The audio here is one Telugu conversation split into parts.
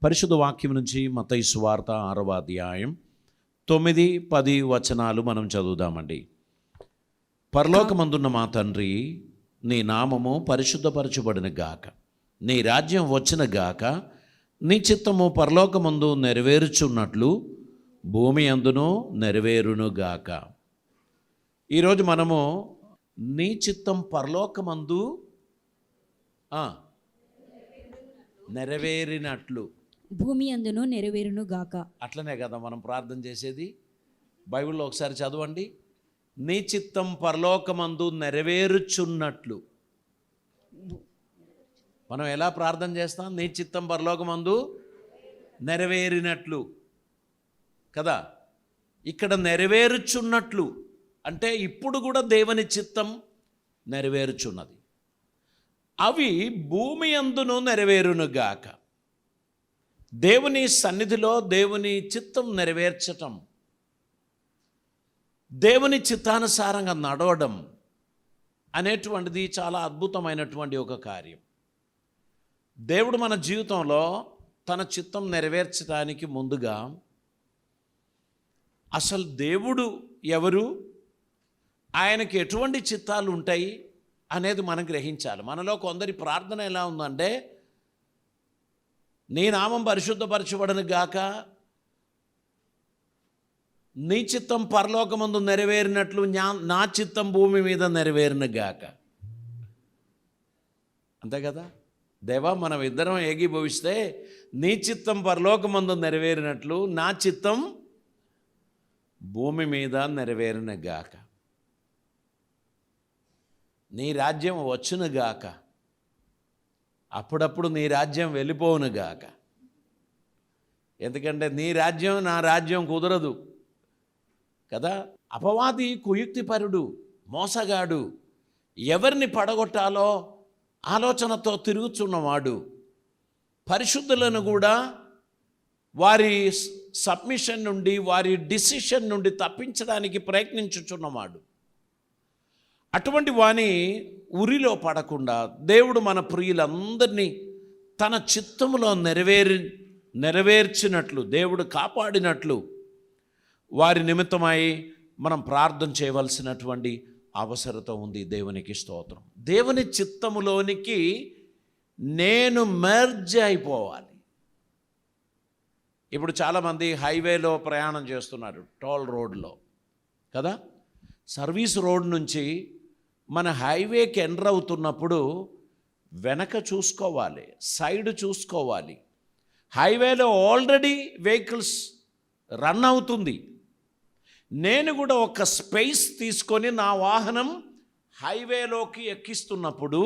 పరిశుద్ధ వాక్యం నుంచి మత్తయి సువార్త 6వ అధ్యాయం 9-10 వచనాలు మనం చదువుదామండి. పరలోకమందున్న మా తండ్రి, నీ నామము పరిశుద్ధపరచబడిన గాక, నీ రాజ్యం వచ్చిన గాక, నీ చిత్తము పరలోకమందు నెరవేరుచున్నట్లు భూమి అందును నెరవేరును గాక. ఈరోజు మనము నీ చిత్తం పరలోకమందు నెరవేరినట్లు భూమి అందును నెరవేరును గాక. అట్లనే కదా మనం ప్రార్థన చేసేది. బైబిల్లో ఒకసారి చదవండి. నీ చిత్తం పరలోకమందు నెరవేరుచున్నట్లు. మనం ఎలా ప్రార్థన చేస్తాం? నీ చిత్తం పరలోకమందు నెరవేరినట్లు కదా. ఇక్కడ నెరవేరుచున్నట్లు అంటే ఇప్పుడు కూడా దేవుని చిత్తం నెరవేరుచున్నది. అవి భూమి అందును నెరవేరునుగాక. దేవుని సన్నిధిలో దేవుని చిత్తం నెరవేర్చటం, దేవుని చిత్తానుసారంగా నడవడం అనేటువంటిది చాలా అద్భుతమైనటువంటి ఒక కార్యం. దేవుడు మన జీవితంలో తన చిత్తం నెరవేర్చడానికి ముందుగా అసలు దేవుడు ఎవరు, ఆయనకి ఎటువంటి చిత్తాలు ఉంటాయి అనేది మనం గ్రహించాలి. మనలో కొందరి ప్రార్థన ఎలా ఉందంటే, నీ నామం పరిశుద్ధపరచబడను గాక, నీ చిత్తం పరలోకమందు నెరవేరినట్లు నా చిత్తం భూమి మీద నెరవేరును గాక. అంతే కదా. దేవా, మనం ఇద్దరం ఏకీభవిస్తే నీ చిత్తం పరలోకమందు నెరవేరినట్లు నా చిత్తం భూమి మీద నెరవేరును గాక. నీ రాజ్యం వచ్చునుగాక, అప్పుడప్పుడు నీ రాజ్యం వెళ్ళిపోవునుగాక. ఎందుకంటే నీ రాజ్యం నా రాజ్యం కుదరదు కదా. అపవాది కుయుక్తిపరుడు, మోసగాడు, ఎవరిని పడగొట్టాలో ఆలోచనతో తిరుగుతున్నవాడు, పరిశుద్ధులను కూడా వారి సబ్మిషన్ నుండి, వారి డిసిషన్ నుండి తప్పించడానికి ప్రయత్నించుచున్నవాడు. అటువంటి వాని ఉరిలో పడకుండా దేవుడు మన ప్రియులందరినీ తన చిత్తములో నెరవేర్చినట్లు, దేవుడు కాపాడినట్లు వారి నిమిత్తమై మనం ప్రార్థన చేయవలసినటువంటి అవసరత ఉంది. దేవునికి స్తోత్రం. దేవుని చిత్తములోనికి నేను మెర్జ్ అయిపోవాలి. ఇప్పుడు చాలామంది హైవేలో ప్రయాణం చేస్తున్నారు, టోల్ రోడ్లో కదా. సర్వీస్ రోడ్ నుంచి మన హైవేకి ఎంటర్ అవుతున్నప్పుడు వెనక చూసుకోవాలి, సైడ్ చూసుకోవాలి. హైవేలో ఆల్రెడీ వెహికల్స్ రన్ అవుతుంది. నేను కూడా ఒక స్పేస్ తీసుకొని నా వాహనం హైవేలోకి ఎక్కిస్తున్నప్పుడు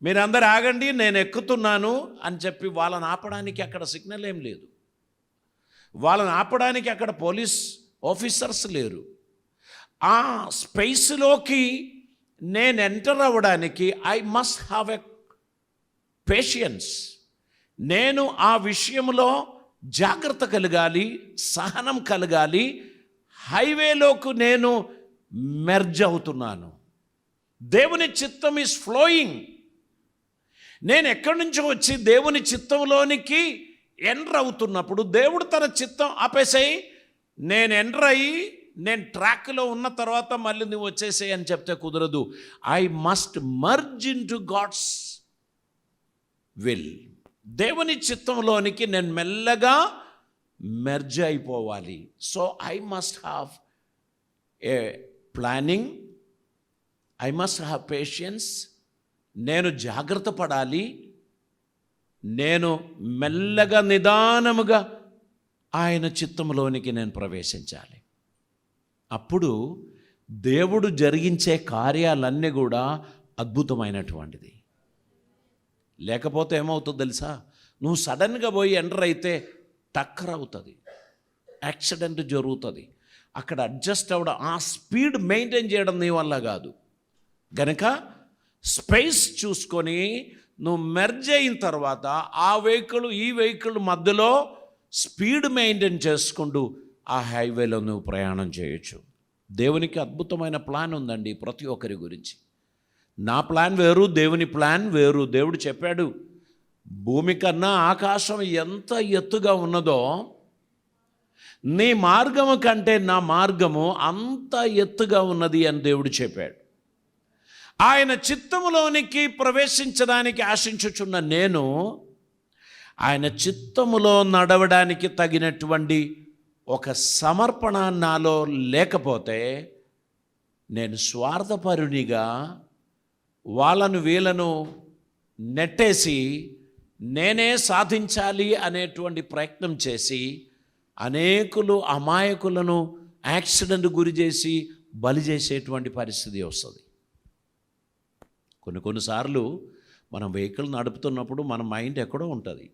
మీరందరూ ఆగండి, నేను ఎక్కుతున్నాను అని చెప్పి వాళ్ళని ఆపడానికి అక్కడ సిగ్నల్ ఏం లేదు, వాళ్ళని ఆపడానికి అక్కడ పోలీస్ ఆఫీసర్స్ లేరు. ఆ స్పేస్లోకి నేను ఎంటర్ అవ్వడానికి I must have a patience. నేను ఆ విషయంలో జాగ్రత్త కలగాలి, సహనం కలగాలి. హైవేలోకి నేను మెర్జ్ అవుతున్నాను. దేవుని చిత్తం ఈజ్ ఫ్లోయింగ్. నేను ఎక్కడి నుంచో వచ్చి దేవుని చిత్తంలోనికి ఎంటర్ అవుతున్నప్పుడు దేవుడు తన చిత్తం ఆపేసాయి, నేను ఎంటర్ అయ్యి నేను ట్రాక్లో ఉన్న తర్వాత మళ్ళీ నువ్వు వచ్చేసేయి అని చెప్తే కుదరదు. I must merge into God's will. దేవుని చిత్తంలోనికి నేను మెల్లగా మెర్జ్ అయిపోవాలి. So I must have a planning, I must have patience. నేను జాగ్రత్త పడాలి. నేను మెల్లగా నిదానముగా ఆయన చిత్తంలోనికి నేను ప్రవేశించాలి. అప్పుడు దేవుడు జరిగించే కార్యాలన్నీ కూడా అద్భుతమైనటువంటిది. లేకపోతే ఏమవుతుందో తెలుసా? నువ్వు సడన్గా పోయి ఎంటర్ అయితే టక్కర్ అవుతుంది, యాక్సిడెంట్ జరుగుతుంది. అక్కడ అడ్జస్ట్ అవ్వడం, ఆ స్పీడ్ మెయింటైన్ చేయడం నీ వల్ల కాదు. గనక స్పేస్ చూసుకొని నువ్వు మెర్జ్ అయిన తర్వాత ఆ వెహికల్ ఈ వెహికల్ మధ్యలో స్పీడ్ మెయింటైన్ చేసుకుంటూ ఆ హైవేలో నువ్వు ప్రయాణం చేయొచ్చు. దేవునికి అద్భుతమైన ప్లాన్ ఉందండి ప్రతి ఒక్కరి గురించి. నా ప్లాన్ వేరు, దేవుని ప్లాన్ వేరు. దేవుడు చెప్పాడు, భూమి కన్నా ఆకాశం ఎంత ఎత్తుగా ఉన్నదో నీ మార్గము కంటే నా మార్గము అంత ఎత్తుగా ఉన్నది అని దేవుడు చెప్పాడు. ఆయన చిత్తములోనికి ప్రవేశించడానికి ఆశించుచున్న నేను ఆయన చిత్తములో నడవడానికి తగినటువంటి ఒక సమర్పణ నాలో లేకపోతే నేను స్వార్థపరునిగా వాళ్ళను వీళ్ళను నెట్టేసి నేనే సాధించాలి అనేటువంటి ప్రయత్నం చేసి అనేకులు అమాయకులను యాక్సిడెంట్ గురి చేసి బలి చేసేటువంటి పరిస్థితి వస్తుంది. కొన్నిసార్లు మనం వెహికల్ నడుపుతున్నప్పుడు మన మైండ్ ఎక్కడో ఉంటుంది.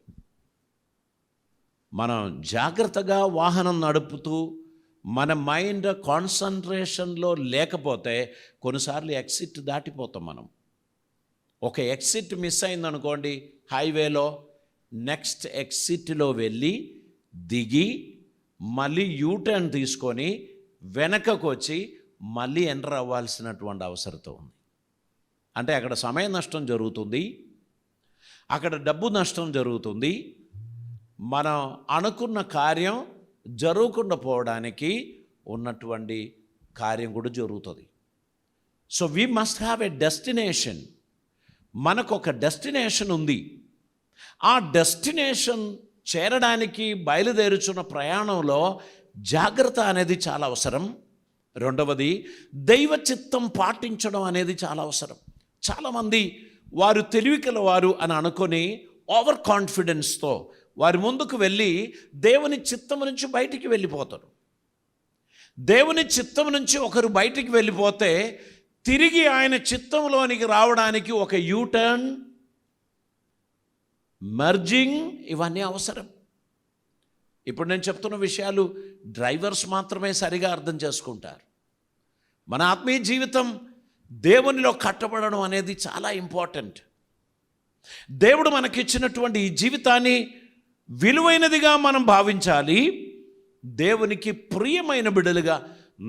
మనం జాగ్రత్తగా వాహనం నడుపుతూ మన మైండ్ కాన్సన్ట్రేషన్లో లేకపోతే కొన్నిసార్లు ఎగ్జిట్ దాటిపోతాం. మనం ఒక ఎగ్జిట్ మిస్ అయిందనుకోండి హైవేలో, నెక్స్ట్ ఎగ్జిట్లో వెళ్ళి దిగి మళ్ళీ యూటర్న్ తీసుకొని వెనకకు వచ్చి మళ్ళీ ఎంటర్ అవ్వాల్సినటువంటి అవసరం ఉంది. అంటే అక్కడ సమయ నష్టం జరుగుతుంది, అక్కడ డబ్బు నష్టం జరుగుతుంది, మనం అనుకున్న కార్యం జరగకుండా పోవడానికి ఉన్నటువంటి కార్యం కూడా జరుగుతుంది. So we must have a destination. మనకు ఒక డెస్టినేషన్ ఉంది. ఆ డెస్టినేషన్ చేరడానికి బయలుదేరుచున్న ప్రయాణంలో జాగ్రత్త అనేది చాలా అవసరం. రెండవది దైవ చిత్తం పాటించడం అనేది చాలా అవసరం. చాలామంది వారు తెలివికల వారు అని అనుకొని ఓవర్ కాన్ఫిడెన్స్తో వారి ముందుకు వెళ్ళి దేవుని చిత్తం నుంచి బయటికి వెళ్ళిపోతారు. దేవుని చిత్తం నుంచి ఒకరు బయటికి వెళ్ళిపోతే తిరిగి ఆయన చిత్తంలోనికి రావడానికి ఒక యూటర్న్, మర్జింగ్, ఇవన్నీ అవసరం. ఇప్పుడు నేను చెప్తున్న విషయాలు డ్రైవర్స్ మాత్రమే సరిగా అర్థం చేసుకుంటారు. మన ఆత్మీయ జీవితం దేవునిలో కట్టబడడం అనేది చాలా ఇంపార్టెంట్. దేవుడు మనకిచ్చినటువంటి ఈ జీవితాన్ని విలువైనదిగా మనం భావించాలి. దేవునికి ప్రియమైన బిడ్డలుగా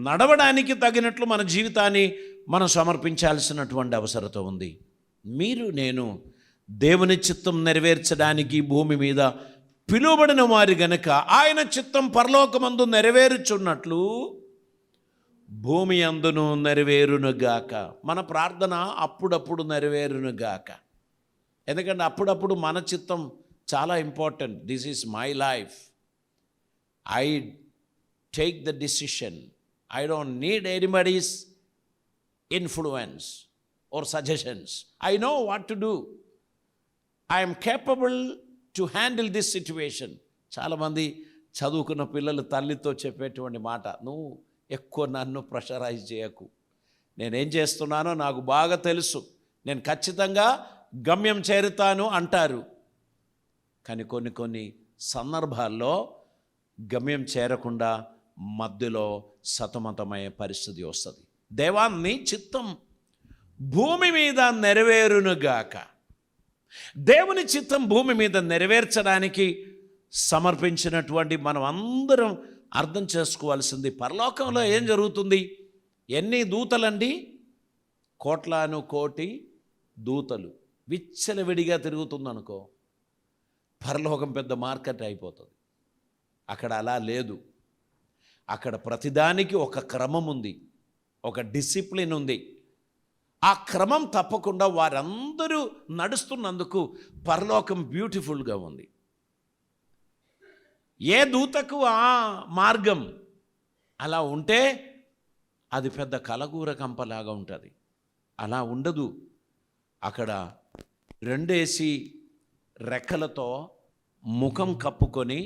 నడవడానికి తగినట్లు మన జీవితాన్ని మనం సమర్పించాల్సినటువంటి అవసరత ఉంది. మీరు నేను దేవుని చిత్తం నెరవేర్చడానికి భూమి మీద పిలువబడిన వారి గనుక ఆయన చిత్తం పరలోకమందు నెరవేరుచున్నట్లు భూమి అందును నెరవేరునుగాక. మన ప్రార్థన అప్పుడప్పుడు నెరవేరునుగాక. ఎందుకంటే అప్పుడప్పుడు మన చిత్తం చాలా important. This is my life, I take the decision, I don't need anybody's influence or suggestions. I know what to do. I am capable to handle this situation. చాలామంది చదువుకున్న పిల్లలు తల్లితో చెప్పేటువంటి మాట, నువ్వు ఎక్కువ నన్ను ప్రెషరైజ్ చేయకు, నేనేం చేస్తున్నానో నాకు బాగా తెలుసు, నేను ఖచ్చితంగా గమ్యం చేరుతాను అంటారు. కానీ కొన్ని సందర్భాల్లో గమ్యం చేరకుండా మధ్యలో సతమతమయ్యే పరిస్థితి వస్తుంది. దేవాన్ని చిత్తం భూమి మీద నెరవేరునుగాక. దేవుని చిత్తం భూమి మీద నెరవేర్చడానికి సమర్పించినటువంటి మనం అందరం అర్థం చేసుకోవాల్సింది, పరలోకంలో ఏం జరుగుతుంది? ఎన్ని దూతలండి? కోట్లాను కోటి దూతలు విచ్చలవిడిగా తిరుగుతుందనుకో, పరలోకం పెద్ద మార్కెట్ అయిపోతుంది. అక్కడ అలా లేదు. అక్కడ ప్రతిదానికి ఒక క్రమం ఉంది, ఒక డిసిప్లిన్ ఉంది. ఆ క్రమం తప్పకుండా వారందరూ నడుస్తున్నందుకు పరలోకం బ్యూటిఫుల్గా ఉంది. ఏ దూతకు ఆ మార్గం అలా ఉంటే అది పెద్ద కలగూర కంపలాగా ఉంటుంది. అలా ఉండదు. అక్కడ రెండేసి రెక్కలతో ముఖం కప్పుకొని,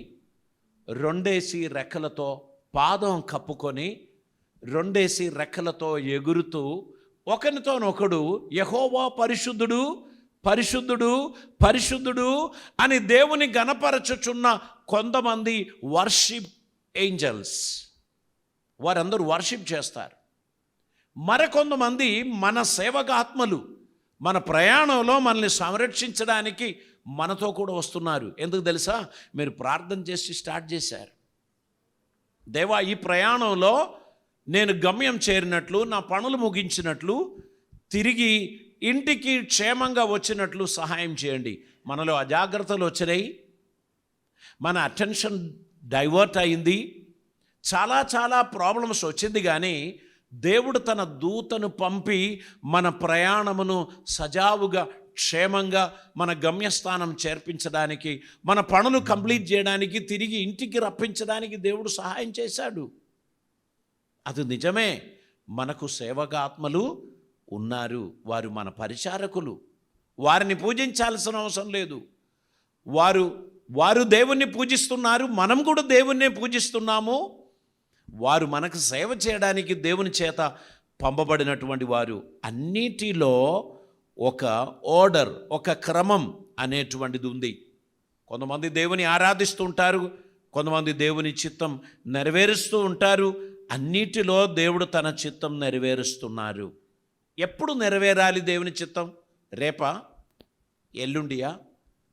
రెండేసి రెక్కలతో పాదం కప్పుకొని, రెండేసి రెక్కలతో ఎగురుతూ ఒకరితోనొకడు యెహోవా పరిశుద్ధుడు పరిశుద్ధుడు పరిశుద్ధుడు అని దేవుని గణపరచుచున్న కొంతమంది వర్షిప్ ఏంజల్స్, వారందరూ వర్షిప్ చేస్తారు. మరికొంతమంది మన సేవకాత్మలు మన ప్రయాణంలో మనల్ని సంరక్షించడానికి మనతో కూడా వస్తున్నారు. ఎందుకు తెలుసా? మీరు ప్రార్థన చేసి స్టార్ట్ చేశారు. దేవా, ఈ ప్రయాణంలో నేను గమ్యం చేరినట్లు, నా పనులు ముగించినట్లు, తిరిగి ఇంటికి క్షేమంగా వచ్చినట్లు సహాయం చేయండి. మనలో అజాగ్రత్తలు వచ్చినాయి, మన అటెన్షన్ డైవర్ట్ అయింది, చాలా చాలా ప్రాబ్లమ్స్ వచ్చింది. కానీ దేవుడు తన దూతను పంపి మన ప్రయాణమును సజావుగా క్షేమంగా మన గమ్యస్థానం చేర్పించడానికి, మన పనులు కంప్లీట్ చేయడానికి, తిరిగి ఇంటికి రప్పించడానికి దేవుడు సహాయం చేశాడు. అది నిజమే. మనకు సేవకాత్మలు ఉన్నారు, వారు మన పరిచారకులు. వారిని పూజించాల్సిన అవసరం లేదు. వారు దేవుణ్ణి పూజిస్తున్నారు, మనం కూడా దేవుణ్ణే పూజిస్తున్నాము. వారు మనకు సేవ చేయడానికి దేవుని చేత పంపబడినటువంటి వారు. అన్నిటిలో ఒక ఆర్డర్, ఒక క్రమం అనేటువంటిది ఉంది. కొంతమంది దేవుని ఆరాధిస్తూ ఉంటారు, కొంతమంది దేవుని చిత్తం నెరవేరుస్తూ ఉంటారు. అన్నిటిలో దేవుడు తన చిత్తం నెరవేరుస్తున్నారు. ఎప్పుడు నెరవేరాలి దేవుని చిత్తం? రేపా? ఎల్లుండియా?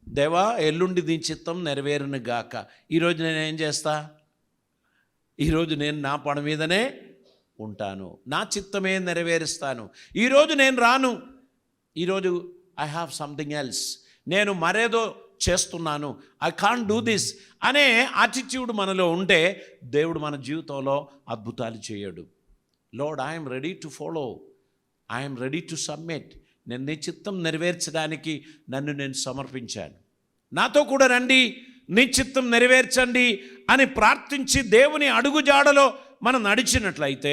దేవా, ఎల్లుండి దీని చిత్తం నెరవేరును గాక. ఈరోజు నేనేం చేస్తా? ఈరోజు నేను నా పని మీదనే ఉంటాను, నా చిత్తమే నెరవేరుస్తాను. ఈరోజు నేను రాను, ఈరోజు ఐ హ్యావ్ సంథింగ్ ఎల్స్, నేను మరేదో చేస్తున్నాను, ఐ కాంట్ డూ దిస్ అనే యాటిట్యూడ్ మనలో ఉంటే దేవుడు మన జీవితంలో అద్భుతాలు చేయడు. Lord, I'm ready to follow, I'm ready to submit. నేను నీ చిత్తం నెరవేర్చడానికి నన్ను నేను సమర్పించాను, నాతో కూడా రండి, నీ చిత్తం నెరవేర్చండి అని ప్రార్థించి దేవుని అడుగుజాడలో మనం నడిచినట్లయితే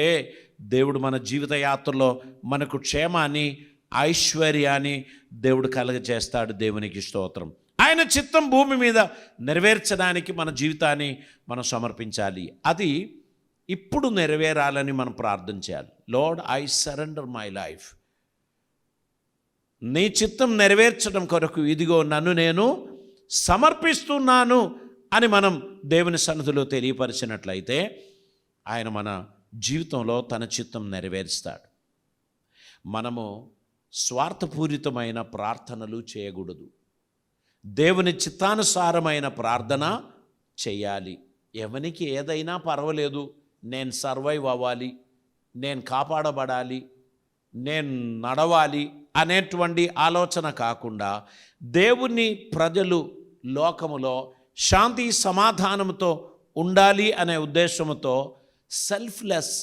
దేవుడు మన జీవిత యాత్రలో మనకు క్షేమాన్ని, ఐశ్వర్యాన్ని దేవుడు కలుగజేస్తాడు. దేవునికి స్తోత్రం. ఆయన చిత్తం భూమి మీద నెరవేర్చడానికి మన జీవితాన్ని మనం సమర్పించాలి. అది ఇప్పుడు నెరవేరాలని మనం ప్రార్థన చేయాలి. Lord, I surrender my life. నీ చిత్తం నెరవేర్చడం కొరకు ఇదిగో నన్ను నేను సమర్పిస్తున్నాను అని మనం దేవుని సన్నిధిలో తెలియపరిచినట్లయితే ఆయన మన జీవితంలో తన చిత్తం నెరవేరుస్తాడు. మనము స్వార్థపూరితమైన ప్రార్థనలు చేయకూడదు. దేవుని చిత్తానుసారమైన ప్రార్థన చేయాలి. ఎవనికి ఏదైనా పర్వాలేదు, నేను సర్వైవ్ అవ్వాలి, నేను కాపాడబడాలి, నేను నడవాలి అనేటువంటి ఆలోచన కాకుండా దేవుని ప్రజలు లోకములో శాంతి సమాధానంతో ఉండాలి అనే ఉద్దేశంతో సెల్ఫ్లెస్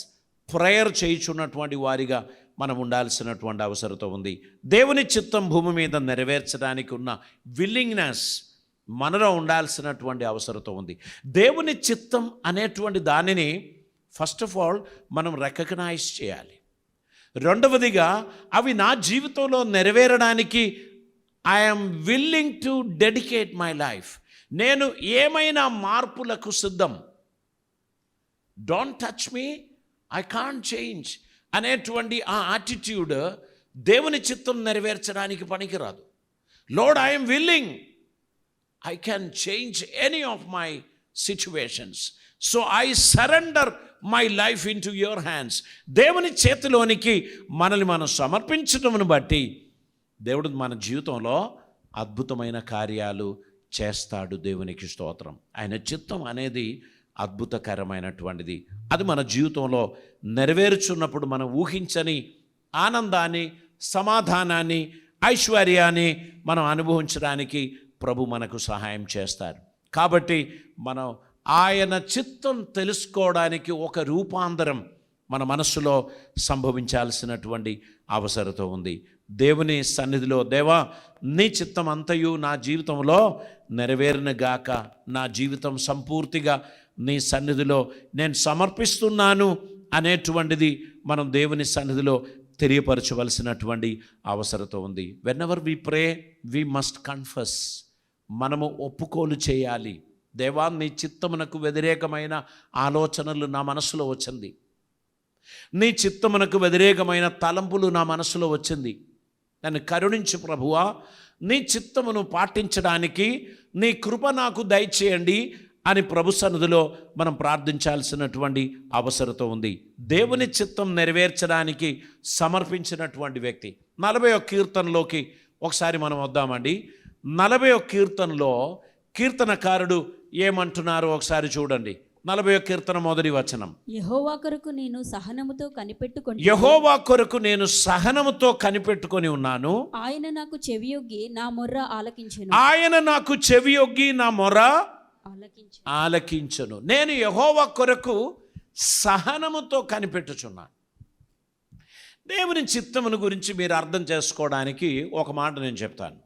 ప్రేయర్ చేయుచున్నటువంటి వారిగా మనం ఉండాల్సినటువంటి అవసరత ఉంది. దేవుని చిత్తం భూమి మీద నెరవేర్చడానికి ఉన్న విల్లింగ్నెస్ మనలో ఉండాల్సినటువంటి అవసరత ఉంది. దేవుని చిత్తం అనేటువంటి దానిని ఫస్ట్ ఆఫ్ ఆల్ మనం రికగ్నైజ్ చేయాలి. రెండవదిగా అవి నా జీవితంలో నెరవేరడానికి I'm willing to dedicate my life. నేను ఏమైనా మార్పులకు సిద్ధం. Don't touch me, I can't change అనేటువంటి ఆ యాటిట్యూడ్ దేవుని చిత్తం నెరవేర్చడానికి పనికిరాదు. Lord, I'm willing, I can change any of my situations, so I surrender my life in to your hands. దేవుని చేతిలోనికి మనల్ని మనం సమర్పించటమును బట్టి దేవుడు మన జీవితంలో అద్భుతమైన కార్యాలు చేస్తాడు. దేవునికి స్తోత్రం. ఆయన చిత్తం అనేది అద్భుతకరమైనటువంటిది. అది మన జీవితంలో నెరవేర్చున్నప్పుడు మనం ఊహించని ఆనందాన్ని, సమాధానాన్ని, ఐశ్వర్యాన్ని మనం అనుభవించడానికి ప్రభు మనకు సహాయం చేస్తారు. కాబట్టి మనం ఆయన చిత్తం తెలుసుకోవడానికి ఒక రూపాంతరం మన మనస్సులో సంభవించాల్సినటువంటి అవసరత ఉంది. దేవుని సన్నిధిలో, దేవా, నీ చిత్తం అంతయు నా జీవితంలో నెరవేరును గాక, నా జీవితం సంపూర్తిగా నీ సన్నిధిలో నేను సమర్పిస్తున్నాను అనేటువంటిది మనం దేవుని సన్నిధిలో తెలియపరచవలసినటువంటి అవసరత ఉంది. Whenever we pray we must confess. మనము ఒప్పుకోలు చేయాలి. దేవా, నీ చిత్తమునకు వ్యతిరేకమైన ఆలోచనలు నా మనసులో వచ్చింది, నీ చిత్తమునకు వ్యతిరేకమైన తలంపులు నా మనసులో వచ్చింది, నన్ను కరుణించు ప్రభువా, నీ చిత్తమును పాటించడానికి నీ కృప నాకు దయచేయండి అని ప్రభు సన్నిధిలో మనం ప్రార్థించాల్సినటువంటి అవసరత ఉంది. దేవుని చిత్తం నెరవేర్చడానికి సమర్పించినటువంటి వ్యక్తి. 41 కీర్తనలోకి ఒకసారి మనం వద్దామండి. 41 కీర్తనలో కీర్తనకారుడు ఏమంటున్నారో ఒకసారి చూడండి. 40వ కీర్తన మొదటి వచనం. యెహోవా కొరకు నేను సహనముతో కనిపెట్టుకొని యెహోవా కొరకు నేను సహనముతో కనిపెట్టుకొని ఉన్నాను. ఆయన నాకు చెవియొగ్గి నా మొర్ర ఆలకించెను. ఆయన నాకు చెవియొగ్గి నా మొర ఆలకించెను. ఆలకించును. నేను యెహోవా కొరకు సహనముతో కనిపెట్టుచున్నాను. దేవుని చిత్తమును గురించి మీరు అర్థం చేసుకోవడానికి ఒక మాట నేను చెప్తాను.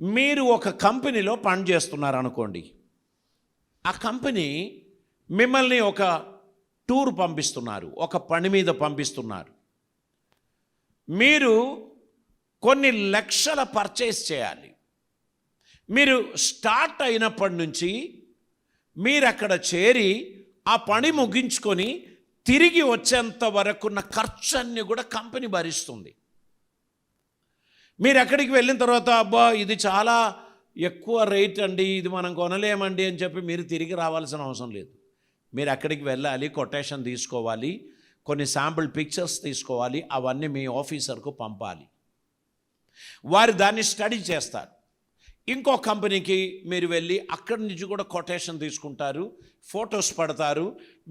మీరు ఒక కంపెనీలో పనిచేస్తున్నారు అనుకోండి. ఆ కంపెనీ మిమ్మల్ని ఒక టూర్ పంపిస్తున్నారు, ఒక పని మీద పంపిస్తున్నారు. మీరు కొన్ని లక్షల పర్చేస్ చేయాలి. మీరు స్టార్ట్ అయినప్పటి నుంచి మీరు అక్కడ చేరి ఆ పని ముగించుకొని తిరిగి వచ్చేంత వరకున్న ఖర్చు అన్నీ కూడా కంపెనీ భరిస్తుంది. మీరు అక్కడికి వెళ్ళిన తర్వాత అబ్బా ఇది చాలా ఎక్కువ రేట్ అండి, ఇది మనం కొనలేమండి అని చెప్పి మీరు తిరిగి రావాల్సిన అవసరం లేదు. మీరు అక్కడికి వెళ్ళాలి, కొటేషన్ తీసుకోవాలి, కొన్ని శాంపుల్ పిక్చర్స్ తీసుకోవాలి, అవన్నీ మీ ఆఫీసర్కు పంపాలి. వారు దాన్ని స్టడీ చేస్తారు. ఇంకో కంపెనీకి మీరు వెళ్ళి అక్కడి నుంచి కూడా కొటేషన్ తీసుకుంటారు, ఫొటోస్ పడతారు,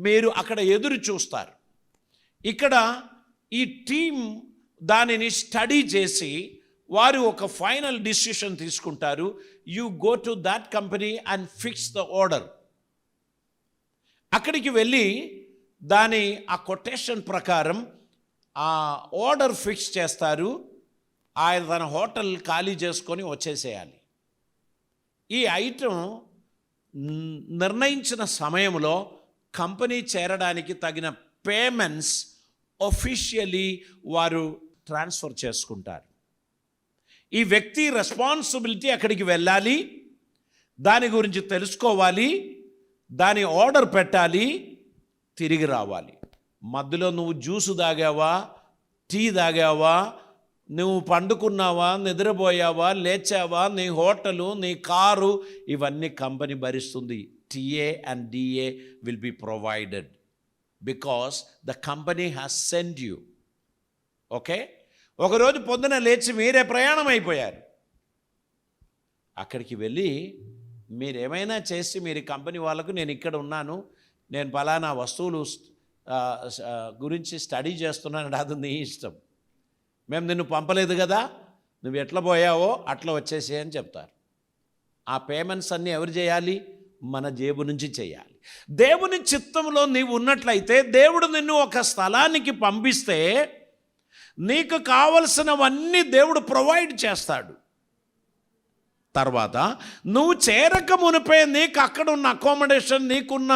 మీరు అక్కడ ఎదురు చూస్తారు. ఇక్కడ ఈ టీం దానిని స్టడీ చేసి వారు ఒక ఫైనల్ డిసిషన్ తీసుకుంటారు. You go to that company and fix the order. అక్కడికి వెళ్ళి ఆ కొటేషన్ ప్రకారం ఆ ఆర్డర్ ఫిక్స్ చేస్తారు. ఆయన తన హోటల్ ఖాళీ చేసుకొని వచ్చేసేయాలి. ఈ ఐటెం నిర్ణయించిన సమయంలో కంపెనీ చేరడానికి తగిన పేమెంట్స్ ఒఫిషియలీ వారు ట్రాన్స్ఫర్ చేసుకుంటారు. ఈ వ్యక్తి రెస్పాన్సిబిలిటీ అక్కడికి వెళ్ళాలి, దాని గురించి తెలుసుకోవాలి, దాని ఆర్డర్ పెట్టాలి, తిరిగి రావాలి. మధ్యలో నువ్వు జ్యూసు తాగావా, టీ తాగావా, నువ్వు పండుకున్నావా, నిద్రపోయావా, లేచావా, నీ హోటలు, నీ కారు, ఇవన్నీ కంపెనీ భరిస్తుంది. TA and DA will be provided because the company has sent you. Okay, ఒకరోజు పొద్దున లేచి మీరే ప్రయాణం అయిపోయారు. అక్కడికి వెళ్ళి మీరేమైనా చేసి మీరు కంపెనీ వాళ్ళకు నేను ఇక్కడ ఉన్నాను, నేను పలానా వస్తువులు గురించి స్టడీ చేస్తున్నాను, అది నీ ఇష్టం, మేము నిన్ను పంపలేదు కదా, నువ్వు ఎట్లా పోయావో అట్లా వచ్చేసే అని చెప్తారు. ఆ పేమెంట్స్ అన్నీ ఎవరు చేయాలి? మన జేబు నుంచి చేయాలి. దేవుని చిత్తంలో నీవు ఉన్నట్లయితే దేవుడు నిన్ను ఒక స్థలానికి పంపిస్తే నీకు కావలసినవన్నీ దేవుడు ప్రొవైడ్ చేస్తాడు. తర్వాత నువ్వు చేరక మునిపే నీకు అక్కడ ఉన్న అకామిడేషన్, నీకున్న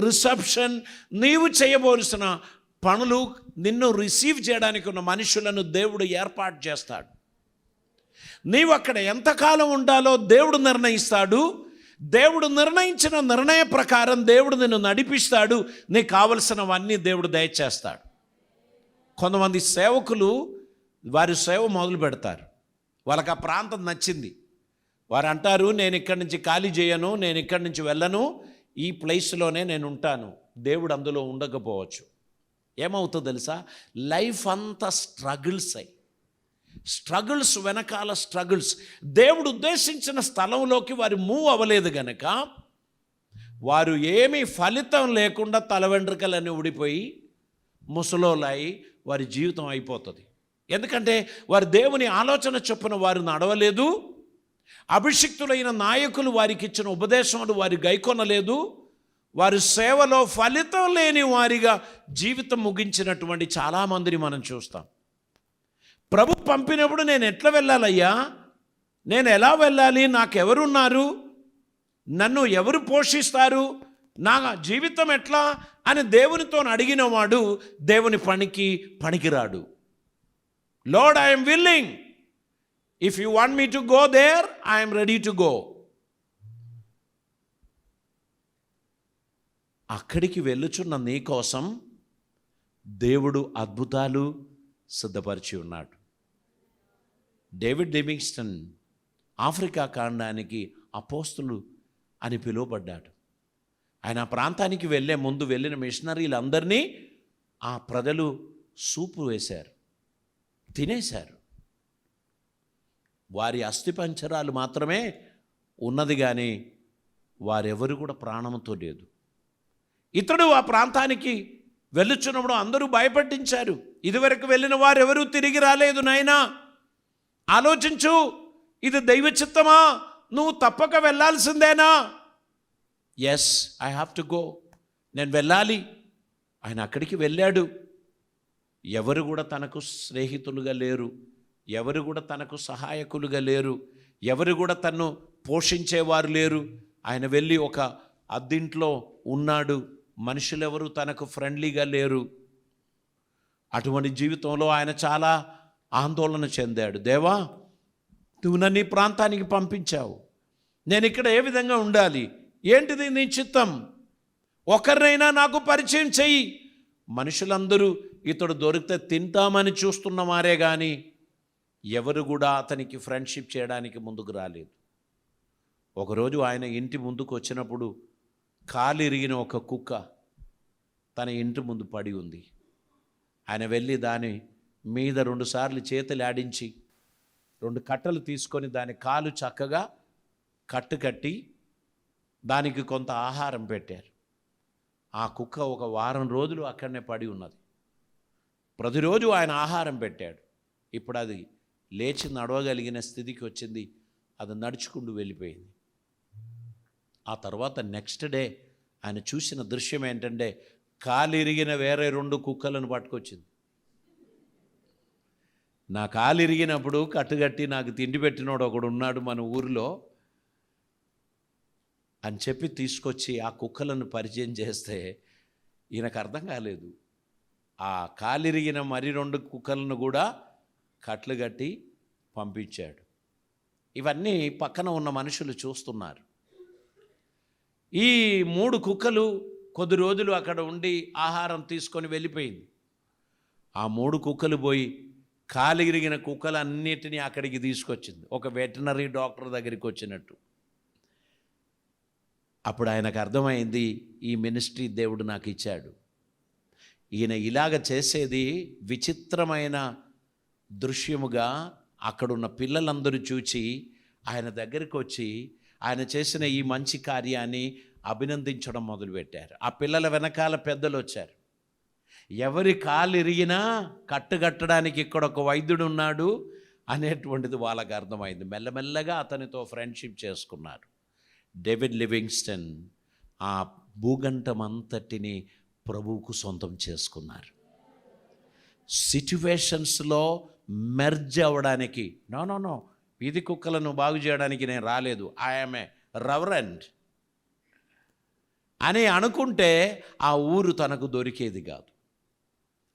రిసెప్షన్, నీవు చేయవలసిన పనులు, నిన్ను రిసీవ్ చేయడానికి ఉన్న మనుషులను దేవుడు ఏర్పాటు చేస్తాడు. నీవు అక్కడ ఎంతకాలం ఉండాలో దేవుడు నిర్ణయిస్తాడు. దేవుడు నిర్ణయించిన నిర్ణయ ప్రకారం దేవుడు నిన్ను నడిపిస్తాడు. నీకు కావలసినవన్నీ దేవుడు దయచేస్తాడు. కొంతమంది సేవకులు వారి సేవ మొదలు పెడతారు. వాళ్ళకి ఆ ప్రాంతం నచ్చింది. వారు అంటారు, నేను ఇక్కడి నుంచి ఖాళీ చేయను, నేను ఇక్కడి నుంచి వెళ్ళను, ఈ ప్లేస్లోనే నేను ఉంటాను. దేవుడు అందులో ఉండకపోవచ్చు. ఏమవుతుందో తెలుసా? లైఫ్ అంతా స్ట్రగుల్స్ వెనకాల స్ట్రగుల్స్. దేవుడు ఉద్దేశించిన స్థలంలోకి వారు మూవ్ అవ్వలేదు గనక వారు ఏమీ ఫలితం లేకుండా తల వెంట్రుకలన్నీ ఊడిపోయి ముసలోలాయి వారి జీవితం అయిపోతుంది. ఎందుకంటే వారు దేవుని ఆలోచన చొప్పున వారు నడవలేదు. అభిషిక్తులైన నాయకులు వారికి ఇచ్చిన ఉపదేశములు వారు గైకొనలేదు. వారి సేవలో ఫలితం లేని వారిగా జీవితం ముగించినటువంటి చాలామందిని మనం చూస్తాం. ప్రభు పంపినప్పుడు నేను ఎట్లా వెళ్ళాలయ్యా, నేను ఎలా వెళ్ళాలి, నాకెవరున్నారు, నన్ను ఎవరు పోషిస్తారు, నా జీవితం ఎట్లా అని దేవునితో అడిగిన వాడు దేవుని పనికిరాడు. Lord, I'm willing, if you want me to go there, I'm ready to go. అక్కడికి వెళ్ళుచున్న నీ కోసం దేవుడు అద్భుతాలు సిద్ధపరిచి ఉన్నాడు. డేవిడ్ లివింగ్స్టన్ ఆఫ్రికా ఖండానికి అపోస్తులు అని పిలువబడ్డాడు. ఆయన ఆ ప్రాంతానికి వెళ్ళే ముందు వెళ్ళిన మిషనరీలందరినీ ఆ ప్రజలు సూపు వేశారు, తినేశారు. వారి అస్థిపంజరాలు మాత్రమే ఉన్నది కానీ వారెవరు కూడా ప్రాణంతో లేదు. ఇతడు ఆ ప్రాంతానికి వెళ్ళుచున్నప్పుడు అందరూ భయపట్టించారు. ఇదివరకు వెళ్ళిన వారు ఎవరూ తిరిగి రాలేదు. నాయనా ఆలోచించు, ఇది దైవ చిత్తమా? నువ్వు తప్పక వెళ్ళాల్సిందేనా? Yes, I have to go, నేను వెళ్ళాలి. ఆయన అక్కడికి వెళ్ళాడు. ఎవరు కూడా తనకు స్నేహితులుగా లేరు, ఎవరు కూడా తనకు సహాయకులుగా లేరు, ఎవరు కూడా తన్ను పోషించేవారు లేరు. ఆయన వెళ్ళి ఒక అద్దింట్లో ఉన్నాడు. మనుషులెవరు తనకు ఫ్రెండ్లీగా లేరు. అటువంటి జీవితంలో ఆయన చాలా ఆందోళన చెందాడు. దేవా, నువ్వు నన్ను ఈ ప్రాంతానికి పంపించావు, నేను ఇక్కడ ఏ విధంగా ఉండాలి? ఏంటిది నీ చిత్తం? ఒకరినైనా నాకు పరిచయం చెయ్యి. మనుషులందరూ ఇతడు దొరికితే తింటామని చూస్తున్న వారే కానీ ఎవరు కూడా అతనికి ఫ్రెండ్షిప్ చేయడానికి ముందుకు రాలేదు. ఒకరోజు ఆయన ఇంటి ముందుకు వచ్చినప్పుడు కాలు ఇరిగిన ఒక కుక్క తన ఇంటి ముందు పడి ఉంది. ఆయన వెళ్ళి దాని మీద 2 సార్లు చేతులు ఆడించి 2 కట్టలు తీసుకొని దాని కాలు చక్కగా కట్టి దానికి కొంత ఆహారం పెట్టారు. ఆ కుక్క ఒక వారం రోజులు అక్కడనే పడి ఉన్నది. ప్రతిరోజు ఆయన ఆహారం పెట్టాడు. ఇప్పుడు అది లేచి నడవగలిగిన స్థితికి వచ్చింది. అది నడుచుకుంటూ వెళ్ళిపోయింది. ఆ తర్వాత నెక్స్ట్ డే ఆయన చూసిన దృశ్యం ఏంటంటే కాలు ఇరిగిన వేరే 2 కుక్కలను పట్టుకొచ్చింది. నా కాలు ఇరిగినప్పుడు కట్టుగట్టి నాకు తిండి పెట్టినోడు ఒకడు ఉన్నాడు మన ఊరిలో అని చెప్పి తీసుకొచ్చి ఆ కుక్కలను పరిచయం చేస్తే ఈయనకు అర్థం కాలేదు. ఆ కాలిరిగిన మరి 2 కుక్కలను కూడా కట్లు కట్టి పంపించాడు. ఇవన్నీ పక్కన ఉన్న మనుషులు చూస్తున్నారు. ఈ 3 కుక్కలు కొద్ది రోజులు అక్కడ ఉండి ఆహారం తీసుకొని వెళ్ళిపోయింది. ఆ 3 కుక్కలు పోయి కాలిరిగిన కుక్కలన్నిటినీ అక్కడికి తీసుకొచ్చింది, ఒక వెటనరీ డాక్టర్ దగ్గరికి వచ్చినట్టు. అప్పుడు ఆయనకు అర్థమైంది, ఈ మినిస్ట్రీ దేవుడు నాకు ఇచ్చాడు. ఈయన ఇలాగ చేసేది విచిత్రమైన దృశ్యముగా అక్కడున్న పిల్లలందరూ చూచి ఆయన దగ్గరికి వచ్చి ఆయన చేసిన ఈ మంచి కార్యాన్ని అభినందించడం మొదలుపెట్టారు. ఆ పిల్లల వెనకాల పెద్దలు వచ్చారు. ఎవరి కాలు ఇరిగినా కట్టడానికి ఇక్కడ ఒక వైద్యుడు ఉన్నాడు అనేటువంటిది వాళ్ళకి అర్థమైంది. మెల్లమెల్లగా అతనితో ఫ్రెండ్షిప్ చేసుకున్నారు. డేవిడ్ లివింగ్స్టన్ ఆ భూగంఠం అంతటిని ప్రభువుకు సొంతం చేసుకున్నారు. సిచ్యువేషన్స్లో మెర్జ్ అవ్వడానికి నో వీధి కుక్కలను బాగు చేయడానికి నేను రాలేదు, ఐఎమ్ ఏ రెవరెండ్ అని అనుకుంటే ఆ ఊరు తనకు దొరికేది కాదు.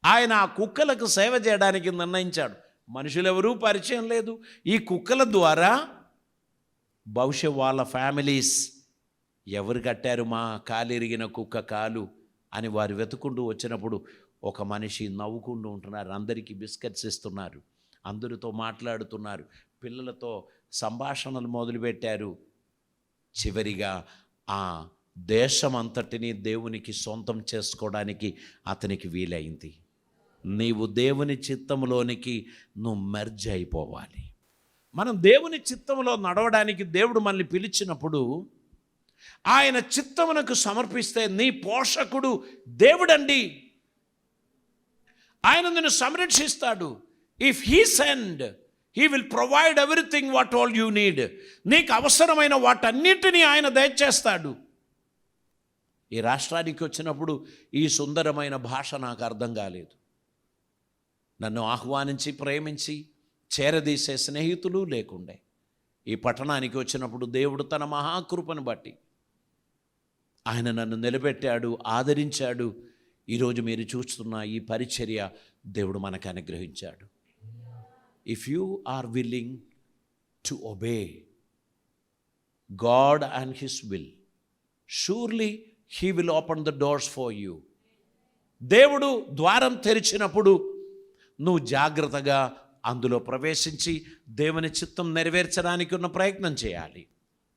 ఆయన ఆ కుక్కలకు సేవ చేయడానికి నిర్ణయించాడు. మనుషులెవరూ పరిచయం లేదు. ఈ కుక్కల ద్వారా బహుశా వాళ్ళ ఫ్యామిలీస్ ఎవరు కట్టారు మా కాలిరిగిన కుక్క కాలు అని వారు వెతుకుంటూ వచ్చినప్పుడు ఒక మనిషి నవ్వుకుంటూ ఉంటున్నారు. అందరికీ బిస్కెట్స్ ఇస్తున్నారు, అందరితో మాట్లాడుతున్నారు, పిల్లలతో సంభాషణలు మొదలుపెట్టారు. చివరిగా ఆ దేశం అంతటినీ దేవునికి సొంతం చేసుకోవడానికి అతనికి వీలైంది. నీవు దేవుని చిత్తంలోనికి నువ్వు మెర్జ్ అయిపోవాలి. మనం దేవుని చిత్తంలో నడవడానికి దేవుడు మనల్ని పిలిచినప్పుడు ఆయన చిత్తమునకు సమర్పిస్తే నీ పోషకుడు దేవుడండి. ఆయన నిన్ను సంరక్షిస్తాడు. If he send he will provide everything what all you need. నీకు అవసరమైన వాటన్నిటినీ ఆయన దయచేస్తాడు. ఈ రాష్ట్రానికి వచ్చినప్పుడు ఈ సుందరమైన భాష నాకు అర్థం కాలేదు. నన్ను ఆహ్వానించి ప్రేమించి చేరదీసే స్నేహితులు లేకుండే. ఈ పట్టణానికి వచ్చినప్పుడు దేవుడు తన మహాకృపను బట్టి ఆయన నన్ను నిలబెట్టాడు, ఆదరించాడు. ఈరోజు మీరు చూస్తున్న ఈ పరిచర్య దేవుడు మనకు అనుగ్రహించాడు. If you are willing to obey God and his will, surely he will open the doors for you. దేవుడు ద్వారం తెరిచినప్పుడు నువ్వు జాగ్రత్తగా అందులో ప్రవేశించి దేవుని చిత్తం నెరవేర్చడానికి ఉన్న ప్రయత్నం చేయాలి.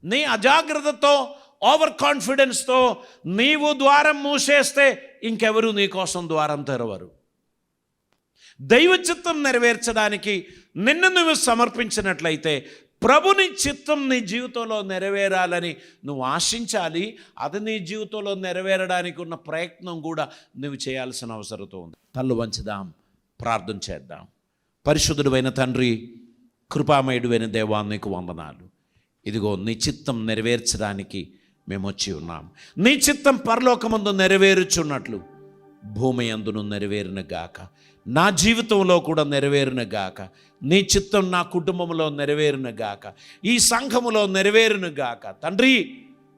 నీ అజాగ్రత్తతో ఓవర్ కాన్ఫిడెన్స్తో నీవు ద్వారం మూసేస్తే ఇంకెవరు నీ కోసం ద్వారం తెరవరు. దైవ చిత్తం నెరవేర్చడానికి నిన్ను నువ్వు సమర్పించినట్లయితే ప్రభుని చిత్తం నీ జీవితంలో నెరవేరాలని నువ్వు ఆశించాలి. అది నీ జీవితంలో నెరవేరడానికి ఉన్న ప్రయత్నం కూడా నువ్వు చేయాల్సిన అవసరం ఉంది. తల్లు వంచుదాం, ప్రార్థన చేద్దాం. పరిశుద్ధుడైన తండ్రి, కృపామయుడైన దేవా, నీకు వందనాలు. ఇదిగో నీ చిత్తం నెరవేర్చడానికి మేము వచ్చి ఉన్నాం. నీ చిత్తం పరలోకమందు నెరవేరుచున్నట్లు భూమి అందును నెరవేరిన గాక, నా జీవితంలో కూడా నెరవేరిన గాక. నీ చిత్తం నా కుటుంబంలో నెరవేరిన గాక, ఈ సంఘములో నెరవేరిన గాక. తండ్రి,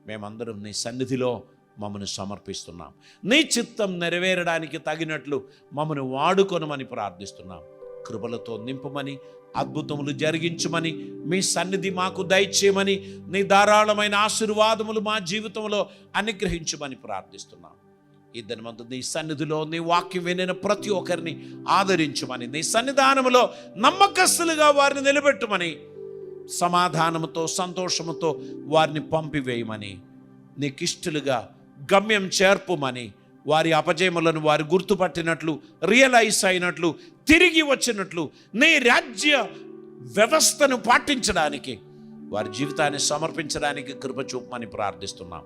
మేమందరం నీ సన్నిధిలో మమ్మను సమర్పిస్తున్నాం. నీ చిత్తం నెరవేరడానికి తగినట్లు మమ్మను వాడుకొనమని ప్రార్థిస్తున్నాం. కృపలతో నింపమని, అద్భుతములు జరిగించమని, మీ సన్నిధి మాకు దయచేయమని, నీ ధారాళమైన ఆశీర్వాదములు మా జీవితంలో అనుగ్రహించమని ప్రార్థిస్తున్నాం. ఇద్దరి మందు నీ సన్నిధిలో నీ వాక్యం వినిన ప్రతి ఒక్కరిని ఆదరించమని, నీ సన్నిధానములో నమ్మకస్తులుగా వారిని నిలబెట్టమని, సమాధానముతో సంతోషముతో వారిని పంపివేయమని, నీకిష్టలుగా గమ్యం చేర్పుమని, వారి అపజయములను వారు గుర్తుపట్టినట్లు, రియలైజ్ అయినట్లు, తిరిగి వచ్చినట్లు నీ రాజ్య వ్యవస్థను పాటించడానికి, వారి జీవితాన్ని సమర్పించడానికి కృప చూపమని ప్రార్థిస్తున్నాం.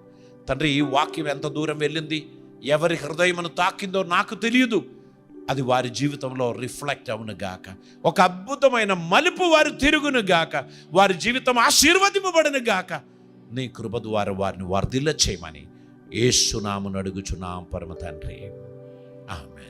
తండ్రి, ఈ వాక్యం ఎంత దూరం వెళ్ళింది, ఎవరి హృదయమును తాకిందో నాకు తెలియదు. అది వారి జీవితంలో రిఫ్లెక్ట్ అవును గాక. ఒక అద్భుతమైన మలుపు వారు తిరుగును గాక. వారి జీవితం ఆశీర్వదింపబడును గాక. నీ కృప ద్వారా వారిని వర్ధిల్ల చేయమని యేసు నామమున అడుగుచున్నాం పరమ తండ్రి. ఆమేన్.